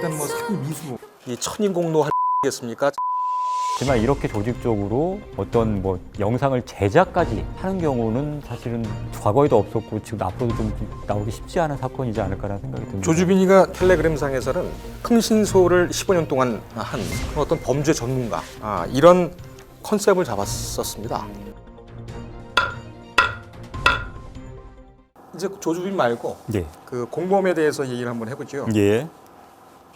일단 뭐 사기 미수 이 천인공노 하겠습니까? 하지만 이렇게 조직적으로 어떤 뭐 영상을 제작까지 하는 경우는 사실은 과거에도 없었고 지금 앞으로도 좀 나오기 쉽지 않은 사건이지 않을까라는 생각이 듭니다. 조주빈이가 텔레그램상에서는 흥신소를 15년 동안 한 어떤 범죄 전문가 이런 컨셉을 잡았었습니다. 이제 조주빈 말고 예. 그 공범에 대해서 얘기를 한번 해보죠. 예.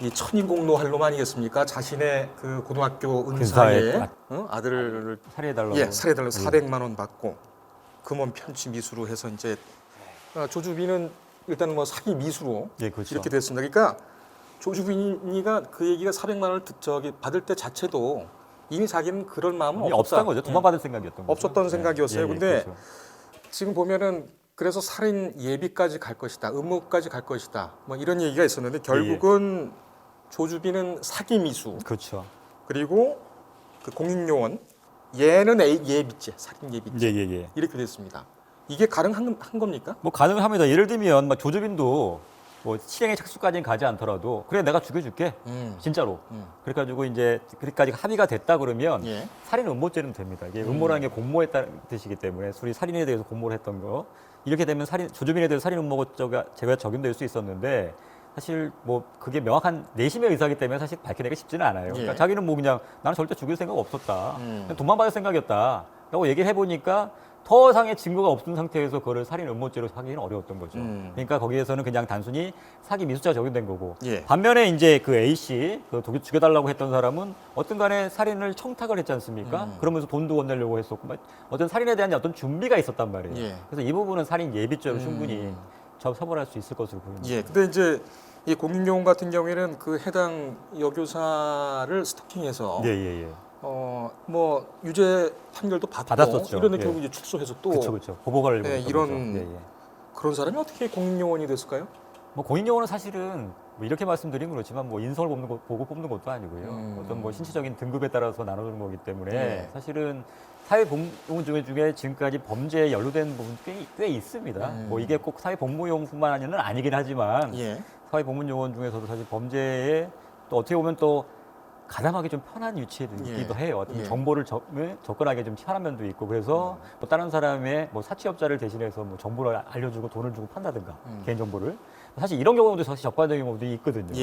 이 천인공노 할 놈 아니겠습니까? 자신의 그 고등학교 은사에 근사에 아들을 살해해달라고. 살해달라고 400만 원 받고 금원 편취 미수로 해서 이제 조주빈은 일단 뭐 사기 미수로 예, 그렇죠. 이렇게 됐습니다. 그러니까 조주빈이가 그 얘기가 400만 원을 받을 때 자체도 이미 자기는 그럴 마음은 없었던 거죠. 도망 받을 생각이었던 거죠. 없었던 생각이었어요. 근데 그렇죠. 지금 보면은 그래서 살인 예비까지 갈 것이다, 음모까지 갈 것이다, 뭐 이런 얘기가 있었는데 결국은 조주빈은 사기 미수, 그렇죠. 그리고 그 공익요원 얘는 예비죄, 살인 예비죄 예. 이렇게 됐습니다. 이게 가능한 겁니까? 뭐 가능합니다. 예를 들면 막 조주빈도 뭐 실행의 착수까지는 가지 않더라도 그래 내가 죽여줄게 진짜로 그래가지고 이제 그렇게까지 합의가 됐다 그러면 예. 살인 음모죄는 됩니다. 이게 음모라는 게 공모했다는 뜻이기 때문에 술이 살인에 대해서 공모를 했던 거 이렇게 되면 조주빈에 대해서 살인 음모죄가 적용될 수 있었는데 사실 뭐 그게 명확한 내심의 의사이기 때문에 사실 밝혀내기 쉽지는 않아요. 그러니까 자기는 뭐 그냥 나는 절대 죽일 생각 없었다. 그냥 도망받을 생각이었다라고 얘기를 해보니까 더 이상의 증거가 없는 상태에서 그걸 살인 음모죄로 하기는 어려웠던 거죠. 그러니까 거기에서는 그냥 단순히 사기 미수죄가 적용된 거고. 예. 반면에 이제 그 A 씨, 그 죽여달라고 했던 사람은 어떤 간에 살인을 청탁을 했지 않습니까? 그러면서 돈도 건네려고 했었고, 어떤 살인에 대한 어떤 준비가 있었단 말이에요. 예. 그래서 이 부분은 살인 예비죄로 충분히 처벌할 수 있을 것으로 보입니다. 예. 근데 이제 이 공익요원 같은 경우에는 그 해당 여교사를 스토킹해서 예. 뭐 유죄 판결도 받았었죠. 이런데 예. 결국 이제 출소해서 또 그렇죠. 보복을 하려고 했던 이런 거죠. 그런 사람이 어떻게 공익요원이 됐을까요? 뭐 공익요원은 사실은 뭐 이렇게 말씀드리면 그렇지만 뭐 인성을 보고 뽑는 것도 아니고요. 어떤 뭐 신체적인 등급에 따라서 나눠주는 거기 때문에 사실은 사회복무 중에 지금까지 범죄에 연루된 부분이 꽤 있습니다. 뭐 이게 꼭 사회복무용뿐만 아니긴 하지만 사회복무요원 중에서도 사실 범죄에 또 어떻게 보면 또 가담하기 좀 편한 위치에 있기도 해요. 어떤 정보를 접근하기 좀 편한 면도 있고 그래서 뭐 다른 사람의 뭐 사취업자를 대신해서 뭐 정보를 알려주고 돈을 주고 판다든가 개인 정보를 사실 이런 경우도 사실 적반적인 경우도 있거든요.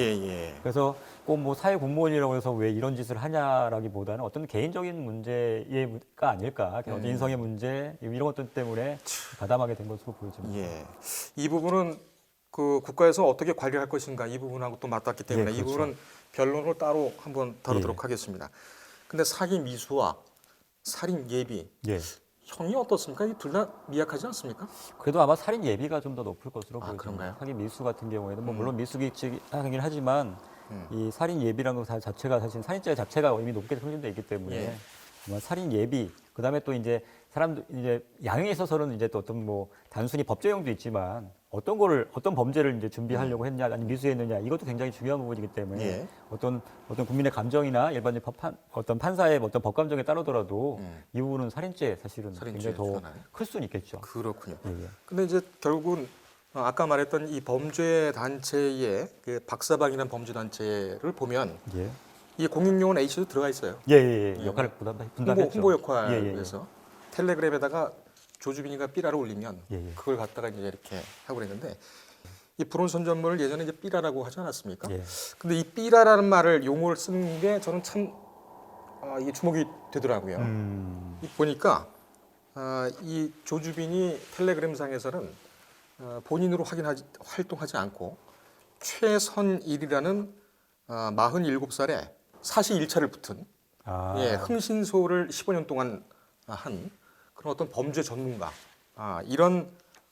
그래서 꼭 뭐 사회 공무원이라고 해서 왜 이런 짓을 하냐라기보다는 어떤 개인적인 문제가 아닐까, 어떤 인성의 문제 이런 것들 때문에 가담하게 된 것으로 보여집니다. 이 부분은 그 국가에서 어떻게 관리할 것인가 이 부분하고 또 맞닿기 때문에 그렇죠. 이 부분은 변론을 따로 한번 다루도록 하겠습니다. 근데 사기 미수와 살인 예비 형이 어떻습니까? 이 둘 다 미약하지 않습니까? 그래도 아마 살인 예비가 좀 더 높을 것으로 보입니다. 그런가요? 사기 미수 같은 경우에는 뭐 물론 미수기치긴 하지만 이 살인 예비라는 것 자체가 사실 살인죄 자체가 이미 높게 형성돼 있기 때문에 아마 살인 예비 그다음에 또 이제 사람들 이제 양형에 있어서는 이제 또 어떤 뭐 단순히 법제형도 있지만 어떤 범죄를 이제 준비하려고 했냐 아니면 미수했느냐 이것도 굉장히 중요한 부분이기 때문에 어떤 국민의 감정이나 일반적인 어떤 판사의 어떤 법 감정에 따르더라도 이 부분은 살인죄 사실은 굉장히 더 클 수는 있겠죠. 그렇군요. 근데 이제 결국은 아까 말했던 이 범죄 단체의 그 박사방이라는 범죄 단체를 보면 이 공익요원 H도 들어가 있어요. 역할을 분담했죠. 홍보 역할을 위해서 텔레그램에다가 조주빈이가 삐라를 올리면 그걸 갖다가 이제 이렇게 하고 그랬는데 이 불온선 전문을 예전에 이제 삐라라고 하지 않았습니까? 근데 이 삐라라는 말을 용어를 쓰는 게 저는 참 이게 주목이 되더라고요. 보니까 이 조주빈이 텔레그램상에서는 본인으로 활동하지 않고 최선일이라는 47살에 사시 1차를 붙은 흥신소를 15년 동안 한 그런 어떤 범죄 전문가 이런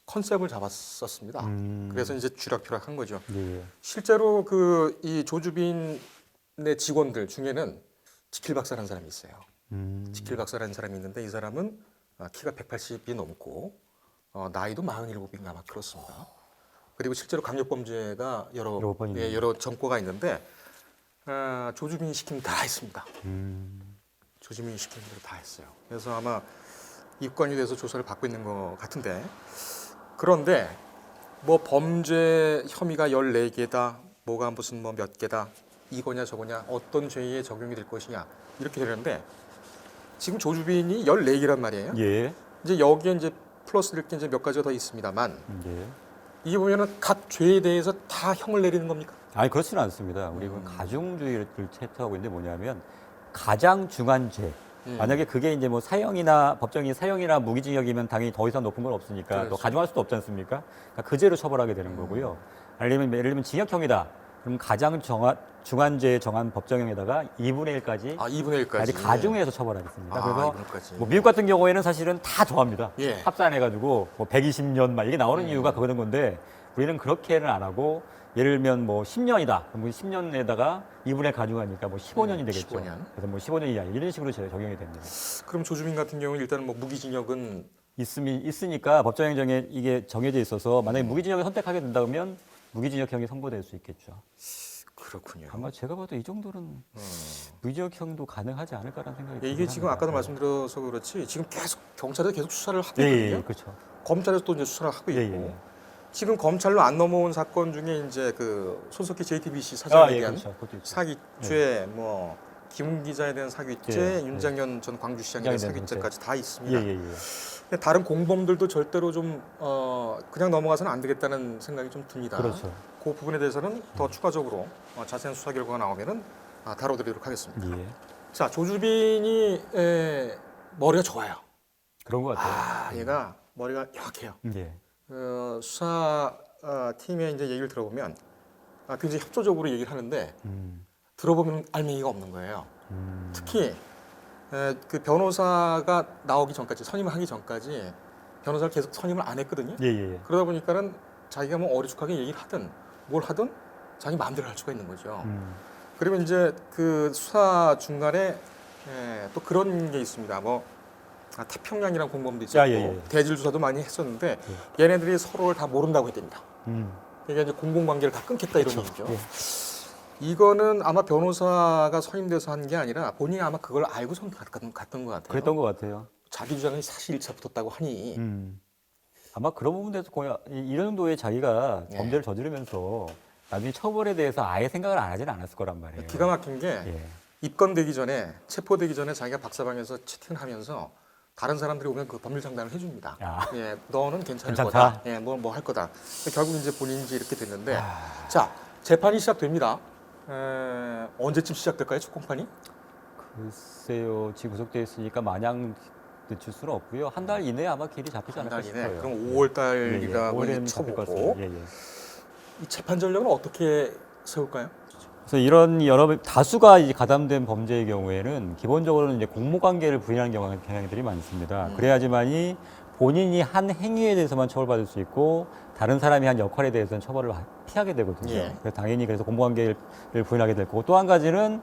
컨셉을 잡았었습니다. 그래서 이제 쥐락펴락한 거죠. 실제로 그 이 조주빈의 직원들 중에는 지킬 박사라는 사람이 있어요. 지킬 박사라는 사람이 있는데 이 사람은 키가 180이 넘고 나이도 47인가 막 그렇습니다. 그리고 실제로 강력범죄가 여러 전과가 있는데 조주빈이 시키면 다 했습니다. 조주빈이 시키는 대로 다 했어요. 그래서 아마 입건이 돼서 조사를 받고 있는 것 같은데 그런데 뭐 범죄 혐의가 14개다 뭐가 무슨 뭐 몇 개다 이거냐 저거냐 어떤 죄에 적용이 될 것이냐 이렇게 되는데 지금 조주빈이 14개란 말이에요. 예. 이제 여기에 이제 플러스 될 게 이제 몇 가지가 더 있습니다만 예. 이게 보면은 각 죄에 대해서 다 형을 내리는 겁니까? 아니 그렇지는 않습니다. 우리 가중주의를 채택하고 있는데 뭐냐면 가장 중한 죄. 만약에 그게 이제 뭐 사형이나 법정이 사형이나 무기징역이면 당연히 더 이상 높은 건 없으니까 그렇죠. 또 가중할 수도 없지 않습니까? 그러니까 그 죄로 처벌하게 되는 거고요. 아니면 예를 들면 징역형이다. 그럼 가장 중한 죄에 정한 법정형에다가 2분의 1까지 2분의 1까지 아직 가중해서 처벌하겠습니다. 그래서 2분까지. 뭐 미국 같은 경우에는 사실은 다 더합니다. 예. 합산해가지고 뭐 120년 막 이게 나오는 이유가 그거는 건데 우리는 그렇게는 안 하고 예를 들면 뭐 10년이다. 그럼 10년에다가 2분의 가중하니까 뭐 15년이 되겠죠. 15년. 그래서 뭐 15년 이하 이런 식으로 적용이 됩니다. 그럼 조주빈 같은 경우는 일단 뭐 무기징역은 있으니까 법정행정에 이게 정해져 있어서 만약에 무기징역을 선택하게 된다 그러면 무기징역형이 선고될 수 있겠죠. 그렇군요. 아마 제가 봐도 이 정도는 무기징역형도 가능하지 않을까라는 생각이 예, 이게 들긴 지금 합니다. 아까도 말씀드려서 그렇지 지금 계속 경찰에서 계속 수사를 하고 예, 있거든요. 예, 그렇죠. 검찰에서 또 이제 수사를 하고 있고 예, 예. 지금 검찰로 안 넘어온 사건 중에 이제 그 손석희 JTBC 사장에 예, 대한 그렇죠. 그것도 있죠. 사기죄, 뭐 김웅 기자에 대한 사기죄, 예, 윤장현 전 광주시장에 대한 시장에 대한 사기죄까지 다 예, 있습니다. 예, 예. 근데 다른 공범들도 절대로 좀 그냥 넘어가서는 안 되겠다는 생각이 좀 듭니다. 그렇죠. 그 부분에 대해서는 더 추가적으로 자세한 수사 결과가 나오면은 다뤄드리도록 하겠습니다. 예. 자, 조주빈이 머리가 좋아요. 그런 것 같아요. 얘가 머리가 약해요. 예. 수사 팀의 이제 얘기를 들어보면 굉장히 협조적으로 얘기를 하는데 들어보면 알맹이가 없는 거예요. 특히 그 변호사가 나오기 전까지 선임을 하기 전까지 변호사를 계속 선임을 안 했거든요. 예, 예, 예. 그러다 보니까는 자기가 뭐 어리숙하게 얘기를 하든 뭘 하든 자기 마음대로 할 수가 있는 거죠. 그러면 이제 그 수사 중간에 또 그런 게 있습니다. 뭐 태평양이라는 공범도 있었고 예, 예. 대질 조사도 많이 했었는데 얘네들이 서로를 다 모른다고 했답니다. 그러니까 이제 공공관계를 다 끊겠다 이런 얘기죠. 예. 이거는 아마 변호사가 선임돼서 한 게 아니라 본인이 아마 그걸 알고선 갔던 것 같아요. 그랬던 것 같아요. 자기 주장이 사실 1차 붙었다고 하니 아마 그런 부분에서 거의 이런 정도의 자기가 예. 범죄를 저지르면서 나중에 처벌에 대해서 아예 생각을 안 하지는 않았을 거란 말이에요. 기가 막힌 게 예. 입건되기 전에 체포되기 전에 자기가 박사방에서 채팅을 하면서 다른 사람들이 오면 그 법률 장담을 해줍니다. 야. 예, 너는 괜찮을 괜찮다. 거다. 예, 뭐 할 거다. 결국 이제 본인이 이제 이렇게 됐는데, 자 재판이 시작됩니다. 언제쯤 시작될까요, 첫 공판이? 글쎄요, 지금 구속돼 있으니까 마냥 늦출 수는 없고요. 한 달 이내에 아마 길이 잡히지 한 않을까 달 이내. 싶어요. 그럼 5월 예, 예. 달이라고 올해는 잡힐 것 쳐보고 같습니다. 예, 예. 이 재판 전력은 어떻게 세울까요? 그래서 이런 여러 다수가 이제 가담된 범죄의 경우에는 기본적으로는 이제 공모관계를 부인하는 경향들이 많습니다. 그래야지만이 본인이 한 행위에 대해서만 처벌받을 수 있고 다른 사람이 한 역할에 대해서는 처벌을 피하게 되거든요. 예. 그래서 당연히 그래서 공모관계를 부인하게 될 거고 또 한 가지는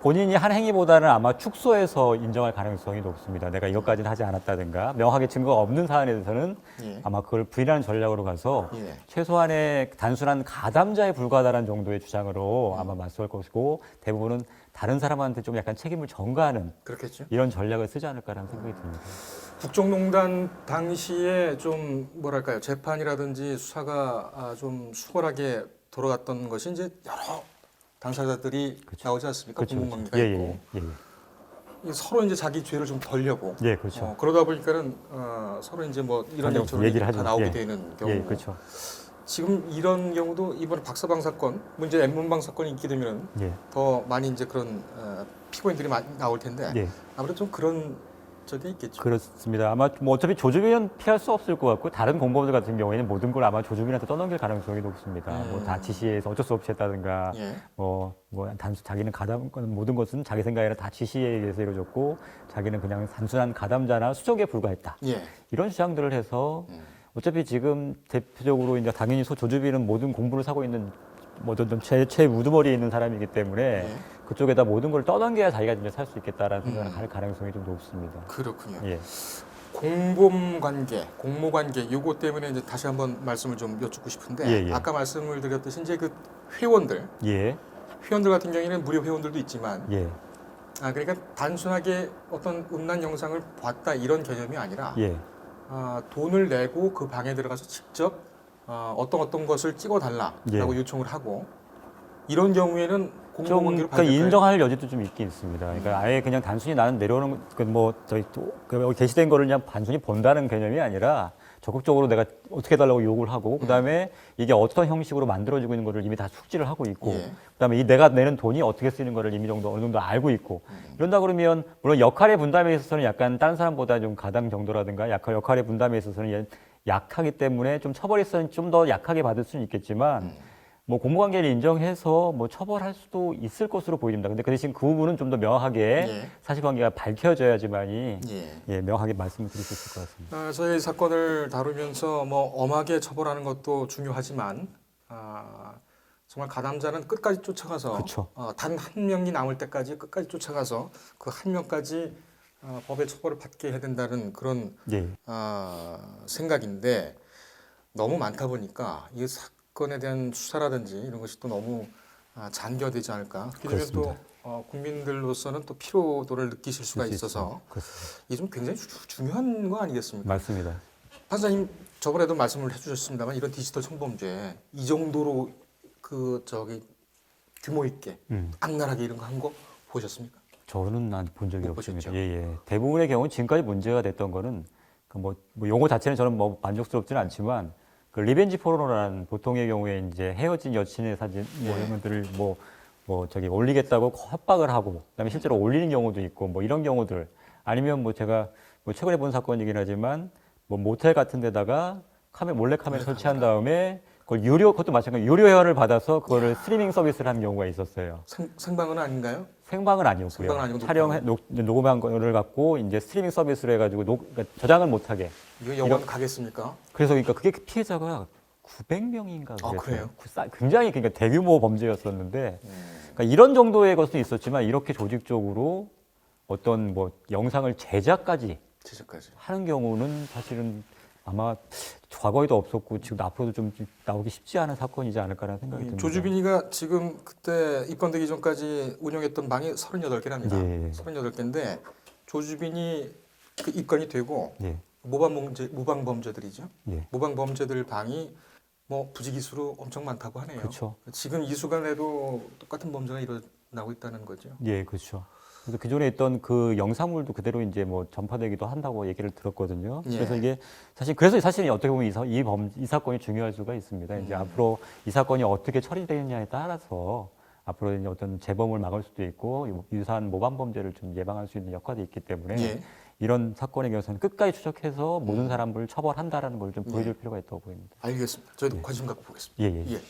본인이 한 행위보다는 아마 축소해서 인정할 가능성이 높습니다. 내가 이것까지는 하지 않았다든가 명확하게 증거가 없는 사안에 대해서는 예. 아마 그걸 부인하는 전략으로 가서 예. 최소한의 단순한 가담자에 불과하다는 정도의 주장으로 아마 맞설 것이고 대부분은 다른 사람한테 좀 약간 책임을 전가하는 그렇겠죠. 이런 전략을 쓰지 않을까라는 생각이 듭니다. 국정농단 당시에 좀 뭐랄까요 재판이라든지 수사가 좀 수월하게 돌아갔던 것이 이제 여러 당사자들이 나오지 않습니까? 공공관계가 예, 있고 예, 예, 예. 서로 이제 자기 죄를 좀 덜려고 예, 그렇죠. 그러다 보니까는 서로 이제 뭐 이런 가령 저런 얘기를 얘기가 다 하죠. 나오게 예. 되는 경우. 예, 그렇죠. 지금 이런 경우도 이번에 박사방 사건, 뭐 이제 엠문방 사건이 있게 되면 예, 더 많이 이제 그런 피고인들이 많이 나올 텐데 예. 아무래도 좀 그런 적이 있겠죠. 그렇습니다. 아마 뭐 어차피 조주빈은 피할 수 없을 것 같고 다른 공범들 같은 경우에는 모든 걸 아마 조주빈한테 떠넘길 가능성이 높습니다. 뭐 다 지시해서 어쩔 수 없이 했다든가 예. 뭐 단순 자기는 모든 것은 자기 생각이 아니라 다 지시에 의해서 이루어졌고 자기는 그냥 단순한 가담자나 수적에 불과했다. 예. 이런 주장들을 해서 어차피 지금 대표적으로 이제 당연히 조주빈은 모든 공부를 사고 있는 뭐든 최우두머리에 있는 사람이기 때문에 예. 그쪽에다 모든 걸 떠넘겨야 자기가 이제 살 수 있겠다라는 생각을 할 가능성이 좀 높습니다. 그렇군요. 예. 공범관계, 공모관계 요거 때문에 이제 다시 한번 말씀을 좀 여쭙고 싶은데 예, 예. 아까 말씀을 드렸듯이 이제 그 회원들 예. 같은 경우에는 무료 회원들도 있지만 예. 그러니까 단순하게 어떤 음란 영상을 봤다 이런 개념이 아니라 예. 돈을 내고 그 방에 들어가서 직접 어떤 것을 찍어달라라고 예. 요청을 하고 이런 경우에는 좀 공무원관계로 그 봐야 될까요? 인정할 여지도 좀 있긴 있습니다. 그러니까 아예 그냥 단순히 나는 내려오는 그뭐 저희 그 게시된 거를 그냥 단순히 본다는 개념이 아니라 적극적으로 내가 어떻게 해달라고 요구를 하고 그다음에 이게 어떤 형식으로 만들어지고 있는 거를 이미 다 숙지를 하고 있고 예. 그다음에 이 내가 내는 돈이 어떻게 쓰이는 거를 이미 어느 정도 알고 있고 이런다 그러면 물론 역할의 분담에 있어서는 약간 다른 사람보다 좀 가당 정도라든가 역할의 분담에 있어서는 약하기 때문에 좀 처벌에서는 좀 더 약하게 받을 수는 있겠지만 뭐 공무관계를 인정해서 뭐 처벌할 수도 있을 것으로 보입니다. 근데 그 대신 그 부분은 좀 더 명확하게 예. 사실관계가 밝혀져야지만이 예. 명확하게 말씀을 드릴 수 있을 것 같습니다. 저희 사건을 다루면서 뭐 엄하게 처벌하는 것도 중요하지만 정말 가담자는 끝까지 쫓아가서 그쵸. 단 한 명이 남을 때까지 끝까지 쫓아가서 그 한 명까지 법의 처벌을 받게 해야 된다는 그런 예. 생각인데 너무 많다 보니까 이 사건에 대한 수사라든지 이런 것이 또 너무 잔겨되지 않을까. 그중에 또 국민들로서는 또 피로도를 느끼실 수가 있어서 이게 좀 굉장히 중요한 거 아니겠습니까? 맞습니다. 판사님 저번에도 말씀을 해주셨습니다만 이런 디지털 성범죄 이 정도로 규모 있게 악랄하게 이런 거 한 거 보셨습니까? 저는 본 적이 못 없습니다. 보셨죠? 예. 대부분의 경우 지금까지 문제가 됐던 거는 뭐 용어 자체는 저는 뭐 만족스럽지는 않지만 그 리벤지 포르노라는 보통의 경우에 이제 헤어진 여친의 사진 뭐 이런 것들을 뭐 저기 올리겠다고 협박을 하고 그다음에 실제로 올리는 경우도 있고 뭐 이런 경우들 아니면 뭐 제가 뭐 최근에 본 사건이긴 하지만 뭐 모텔 같은 데다가 몰래 카메라 설치한 다음에 그걸 그것도 마찬가지 유료 회원을 받아서 그거를 스트리밍 서비스를 한 경우가 있었어요. 생방은 아닌가요? 생방은 아니었고요. 생방은 아니고 녹음한 거를 갖고 이제 스트리밍 서비스를 해가지고 그러니까 저장을 못하게. 이거 영원 가겠습니까? 그래서 그러니까 그게 피해자가 900명인가 그래요? 굉장히 그러니까 대규모 범죄였었는데 그러니까 이런 정도의 것도 있었지만 이렇게 조직적으로 어떤 뭐 영상을 제작까지 하는 경우는 사실은 아마 과거에도 없었고 지금 앞으로도 좀 나오기 쉽지 않은 사건이지 않을까라는 생각이 듭니다. 조주빈이가 지금 그때 입건되기 전까지 운영했던 방이 38개랍니다. 예. 38개인데 조주빈이 그 입건이 되고 예. 모방 범죄들이죠. 예. 모방 범죄들 방이 뭐 부지기수로 엄청 많다고 하네요. 그렇죠. 지금 이 순간에도 똑같은 범죄가 일어나고 있다는 거죠. 예, 그렇죠. 그래서 기존에 있던 그 영상물도 그대로 이제 뭐 전파되기도 한다고 얘기를 들었거든요. 예. 그래서 이게 사실 어떻게 보면 이 사건이 중요할 수가 있습니다. 이제 앞으로 이 사건이 어떻게 처리되느냐에 따라서 앞으로 이제 어떤 재범을 막을 수도 있고 유사한 모방 범죄를 좀 예방할 수 있는 역할이 있기 때문에 예. 이런 사건에 대해서는 끝까지 추적해서 모든 사람을 처벌한다라는 걸 좀 보여줄 필요가 있다고 보입니다. 알겠습니다. 저희도 관심 갖고 보겠습니다. 예.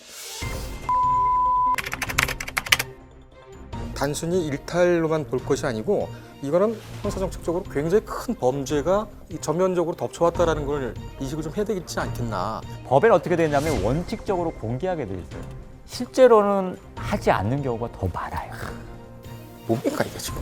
단순히 일탈로만 볼 것이 아니고 이거는 형사정책적으로 굉장히 큰 범죄가 전면적으로 덮쳐왔다라는 걸 인식을 좀 해야 되겠지 않겠나. 법에는 어떻게 되냐면 원칙적으로 공개하게 돼 있어요. 실제로는 하지 않는 경우가 더 많아요. 뭡니까 이게 지금?